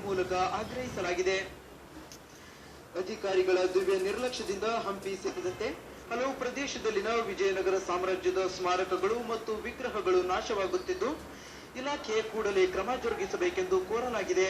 ಮೂಲಕ ಆಗ್ರಹಿಸಲಾಗಿದೆ. ಅಧಿಕಾರಿಗಳ ದಿವ್ಯ ನಿರ್ಲಕ್ಷ್ಯದಿಂದ ಹಂಪಿ ಸೇರಿದಂತೆ ಹಲವು ಪ್ರದೇಶದಲ್ಲಿನ ವಿಜಯನಗರ ಸಾಮ್ರಾಜ್ಯದ ಸ್ಮಾರಕಗಳು ಮತ್ತು ವಿಗ್ರಹಗಳು ನಾಶವಾಗುತ್ತಿದ್ದು, ಇಲಾಖೆ ಕೂಡಲೇ ಕ್ರಮ ಜರುಗಿಸಬೇಕೆಂದು ಕೋರಲಾಗಿದೆ.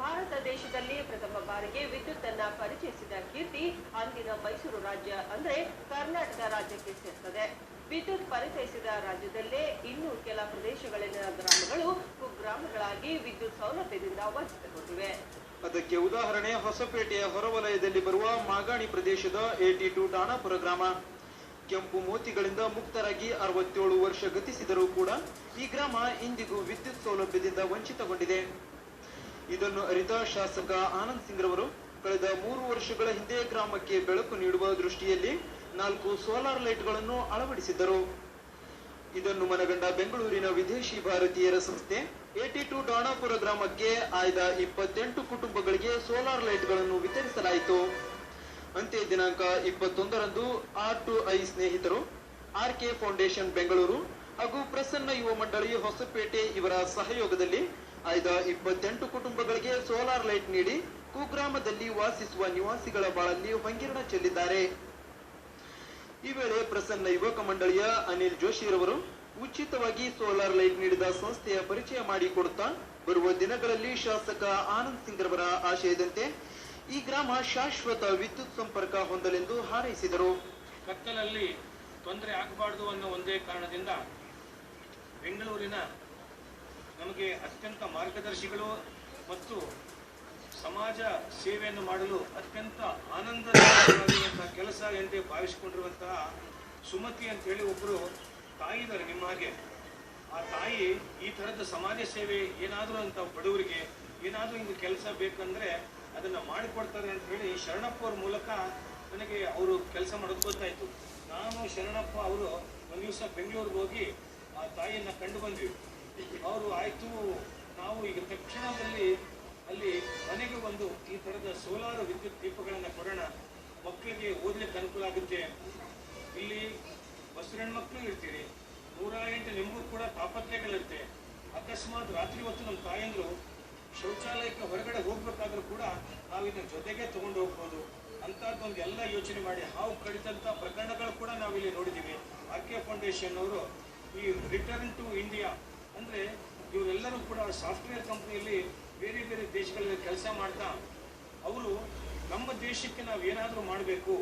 ಭಾರತ ದೇಶದಲ್ಲಿ ಪ್ರಥಮ ಬಾರಿಗೆ ವಿದ್ಯುತ್ ಅನ್ನ ಪರಿಚಯಿಸಿದ ಕೀರ್ತಿ ಅಂದಿನ ಮೈಸೂರು ರಾಜ್ಯ ಅಂದ್ರೆ ಕರ್ನಾಟಕ ರಾಜ್ಯಕ್ಕೆ ಸೇರ್ತದೆ. ವಿದ್ಯುತ್ ಪರಿಚಯಿಸಿದ ರಾಜ್ಯದಲ್ಲೇ ಇನ್ನೂ ಕೆಲ ಪ್ರದೇಶಗಳಲ್ಲಿನ ಗ್ರಾಮಗಳು ಕುಗ್ರಾಮಗಳಾಗಿ ವಿದ್ಯುತ್ ಸೌಲಭ್ಯದಿಂದ ವಂಚಿತಗೊಂಡಿವೆ. ಅದಕ್ಕೆ ಉದಾಹರಣೆ ಹೊಸಪೇಟೆಯ ಹೊರವಲಯದಲ್ಲಿ ಬರುವ ಮಾಗಾಣಿ ಪ್ರದೇಶದ 82 ಠಾಣಾಪುರ ಗ್ರಾಮ. ಕೆಂಪು ಮೋತಿಗಳಿಂದ ಮುಕ್ತರಾಗಿ 67 ವರ್ಷ ಗತಿಸಿದರೂ ಕೂಡ ಈ ಗ್ರಾಮ ಇಂದಿಗೂ ವಿದ್ಯುತ್ ಸೌಲಭ್ಯದಿಂದ ವಂಚಿತಗೊಂಡಿದೆ. ಇದನ್ನು ಅರಿತ ಶಾಸಕ ಆನಂದ್ ಸಿಂಗ್ ರವರು ಕಳೆದ 3 ವರ್ಷಗಳ ಹಿಂದೆ ಗ್ರಾಮಕ್ಕೆ ಬೆಳಕು ನೀಡುವ ದೃಷ್ಟಿಯಲ್ಲಿ 4 ಸೋಲಾರ್ ಲೈಟ್ಗಳನ್ನು ಅಳವಡಿಸಿದ್ದರು. ಇದನ್ನು ಮನಗಂಡ ಬೆಂಗಳೂರಿನ ವಿದೇಶಿ ಭಾರತೀಯರ ಸಂಸ್ಥೆ 82 ಠಾಣಾಪುರ ಗ್ರಾಮಕ್ಕೆ ಆಯ್ದ 28 ಕುಟುಂಬಗಳಿಗೆ ಸೋಲಾರ್ ಲೈಟ್ಗಳನ್ನು ವಿತರಿಸಲಾಯಿತು. ಅಂತೆ ದಿನಾಂಕ 21ರಂದು R2I ಸ್ನೇಹಿತರು, RK ಫೌಂಡೇಶನ್ ಬೆಂಗಳೂರು ಹಾಗೂ ಪ್ರಸನ್ನ ಯುವ ಮಂಡಳಿ ಹೊಸಪೇಟೆ ಇವರ ಸಹಯೋಗದಲ್ಲಿ ಆಯ್ದ 28 ಕುಟುಂಬಗಳಿಗೆ ಸೋಲಾರ್ ಲೈಟ್ ನೀಡಿ ಕುಗ್ರಾಮದಲ್ಲಿ ವಾಸಿಸುವ ನಿವಾಸಿಗಳ ಬಾಳಲ್ಲಿ ಹೊಂಗಿರಣ ಚೆಲ್ಲಿದ್ದಾರೆ. ಈ ವೇಳೆ ಪ್ರಸನ್ನ ಯುವಕ ಮಂಡಳಿಯ ಅನಿಲ್ ಜೋಶಿರವರು ಉಚಿತವಾಗಿ ಸೋಲಾರ್ ಲೈಟ್ ನೀಡಿದ ಸಂಸ್ಥೆಯ ಪರಿಚಯ ಮಾಡಿಕೊಡುತ್ತಾ ಬರುವ ದಿನಗಳಲ್ಲಿ ಶಾಸಕ ಆನಂದ್ ಸಿಂಗ್ ರವರ ಆಶಯದಂತೆ ಈ ಗ್ರಾಮ ಶಾಶ್ವತ ವಿದ್ಯುತ್ ಸಂಪರ್ಕ ಹೊಂದಲೆಂದು ಹಾರೈಸಿದರು. ಕತ್ತಲಲ್ಲಿ ತೊಂದರೆ ಆಗಬಾರದು ಅನ್ನೋ ಒಂದೇ ಕಾರಣದಿಂದ ಬೆಂಗಳೂರಿನ ನಮಗೆ ಅತ್ಯಂತ ಮಾರ್ಗದರ್ಶಿಗಳು ಮತ್ತು ಸಮಾಜ ಸೇವೆಯನ್ನು ಮಾಡಲು ಅತ್ಯಂತ ಆನಂದದಾಯಕವಾಗಿರುವಂತಹ ಕೆಲಸ ಎಂದೇ ಭಾವಿಸಿಕೊಂಡಿರುವಂತಹ ಸುಮತಿ ಅಂತೇಳಿ ಒಬ್ಬರು ತಾಯಿದ್ದಾರೆ ನಿಮ್ಮ ಹಾಗೆ. ಆ ತಾಯಿ ಈ ಥರದ ಸಮಾಜ ಸೇವೆ ಏನಾದರೂ ಅಂತ ಬಡವರಿಗೆ ಏನಾದರೂ ಹಿಂಗೆ ಕೆಲಸ ಬೇಕಂದ್ರೆ ಅದನ್ನು ಮಾಡಿಕೊಡ್ತಾರೆ ಅಂತ ಹೇಳಿ ಶರಣಪ್ಪ ಅವ್ರ ಮೂಲಕ ನನಗೆ ಅವರು ಕೆಲಸ ಮಾಡೋದು ಗೊತ್ತಾಯಿತು. ನಾನು ಶರಣಪ್ಪ ಅವರು ಒಂದು ದಿವಸ ಬೆಂಗಳೂರಿಗೆ ಹೋಗಿ ಆ ತಾಯಿಯನ್ನು ಕಂಡು ಬಂದ್ವಿ. ಅವರು ಆಯಿತು, ನಾವು ಈಗ ತಕ್ಷಣದಲ್ಲಿ ಅಲ್ಲಿ ಮನೆಗೆ ಒಂದು ಈ ಥರದ ಸೋಲಾರ್ ವಿದ್ಯುತ್ ದೀಪಗಳನ್ನು ಕೊಡೋಣ, ಮಕ್ಕಳಿಗೆ ಓದಲಿಕ್ಕೆ ಅನುಕೂಲ ಆಗುತ್ತೆ. ಇಲ್ಲಿ ಬಸ್ ಹೆಣ್ಮಕ್ಳು ಇರ್ತೀರಿ, 108 ನಿಮಗೂ ಕೂಡ ತಾಪತ್ರೆಗಳಿರುತ್ತೆ. ಅಕಸ್ಮಾತ್ ರಾತ್ರಿ ಹೊತ್ತು ನಮ್ಮ ತಾಯಂದ್ರು ಶೌಚಾಲಯಕ್ಕೆ ಹೊರಗಡೆ ಹೋಗ್ಬೇಕಾದ್ರೂ ಕೂಡ ನಾವು ಇದನ್ನ ಜೊತೆಗೆ ತಗೊಂಡು ಹೋಗ್ಬೋದು. ಅಂಥದ್ದೊಂದು ಎಲ್ಲ ಯೋಚನೆ ಮಾಡಿ ಹಾವು ಕಡಿತಂಥ ಪ್ರಕರಣಗಳು ಕೂಡ ನಾವಿಲ್ಲಿ ನೋಡಿದ್ದೀವಿ. RK ಫೌಂಡೇಶನ್ ಅವರು ಈ ರಿಟರ್ನ್ ಟು ಇಂಡಿಯಾ ಅಂದರೆ ಇವರೆಲ್ಲರೂ ಕೂಡ ಸಾಫ್ಟ್ವೇರ್ ಕಂಪ್ನಿಯಲ್ಲಿ ಬೇರೆ ಬೇರೆ ದೇಶಗಳಲ್ಲಿ ಕೆಲಸ ಮಾಡ್ತಾ ಅವರು ನಮ್ಮ ದೇಶಕ್ಕೆ ನಾವು ಏನಾದರೂ ಮಾಡಬೇಕು.